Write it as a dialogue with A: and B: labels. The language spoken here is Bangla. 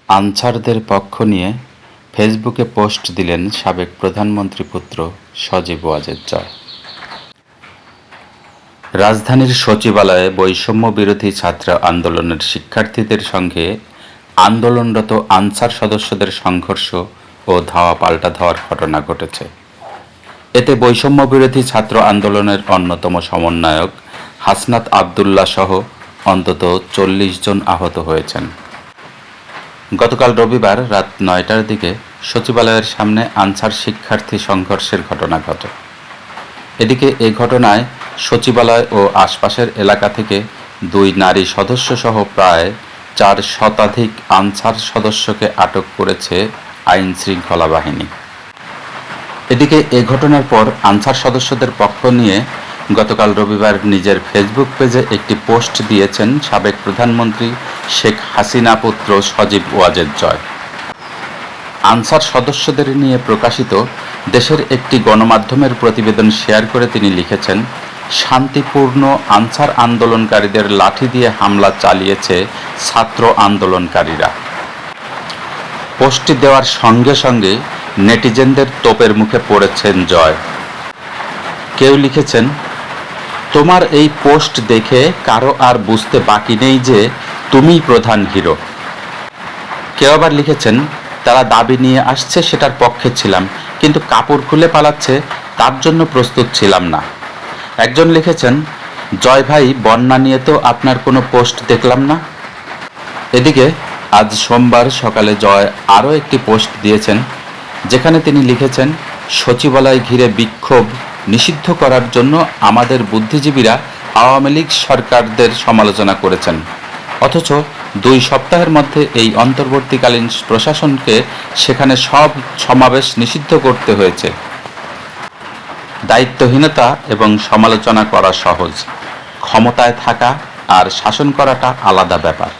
A: আনসারদের পক্ষ নিয়ে ফেসবুকে পোস্ট দিলেন সাবেক প্রধানমন্ত্রী পুত্র সজীব ওয়াজেদ জয়। রাজধানীর সচিবালয়ে বৈষম্য বিরোধী ছাত্র আন্দোলনের শিক্ষার্থীদের সঙ্গে আন্দোলনরত আনসার সদস্যদের সংঘর্ষ ও ধাওয়া পাল্টা ধাওয়ার ঘটনা ঘটেছে। এতে বৈষম্য বিরোধী ছাত্র আন্দোলনের অন্যতম সমন্বয়ক হাসনাত আবদুল্লাহ সহ অন্তত ৪০ জন আহত হয়েছেন। গতকাল রবিবার রাত ৯টার দিকে সচিবালয়ের সামনে আনসার শিক্ষার্থী সংঘর্ষের ঘটনা ঘটে। এদিকে এ ঘটনায় সচিবালয় ও আশপাশের এলাকা থেকে ২ নারী সদস্যসহ প্রায় ৪ শতাধিক আনসার সদস্যকে আটক করেছে আইনশৃঙ্খলা বাহিনী। এদিকে এ ঘটনার পর আনসার সদস্যদের পক্ষ নিয়ে গতকাল রবিবার নিজের ফেসবুক পেজে একটি পোস্ট দিয়েছেন সাবেক প্রধানমন্ত্রী শেখ হাসিনা পুত্র সজীব ওয়াজেদ জয়। আনসার সদস্যদের নিয়ে প্রকাশিত দেশের একটি গণমাধ্যমের প্রতিবেদন শেয়ার করে তিনি লিখেছেন, শান্তিপূর্ণ আনসার আন্দোলনকারীদের লাঠি দিয়ে হামলা চালিয়েছে ছাত্র আন্দোলনকারীরা। পোস্টটি দেওয়ার সঙ্গে সঙ্গে নেটিজেনদের তোপের মুখে পড়েছেন জয়। কেউ লিখেছেন, তোমার এই পোস্ট দেখে কারো আর বুঝতে বাকি নেই যে তুমিই প্রধান হিরো। কেউ আবার লিখেছেন, তারা দাবি নিয়ে আসছে সেটার পক্ষে ছিলাম, কিন্তু কাপড় খুলে পালাচ্ছে তার জন্য প্রস্তুত ছিলাম না। একজন লিখেছেন, জয় ভাই, বন্যা নিয়ে তো আপনার কোনো পোস্ট দেখলাম না। এদিকে আজ সোমবার সকালে জয় আরও একটি পোস্ট দিয়েছেন, যেখানে তিনি লিখেছেন, সচিবালয় ঘিরে বিক্ষোভ নিষিদ্ধ করার জন্য আমাদের বুদ্ধিজীবীরা আওয়ামী লীগ সরকারদের সমালোচনা করেছেন, অথচ ২ সপ্তাহের মধ্যে এই অন্তর্বর্তীকালীন প্রশাসনকে সেখানে সব সমাবেশ নিষিদ্ধ করতে হয়েছে। দায়িত্বহীনতা এবং সমালোচনা করা সহজ, ক্ষমতায় থাকা আর শাসন করাটা আলাদা ব্যাপার।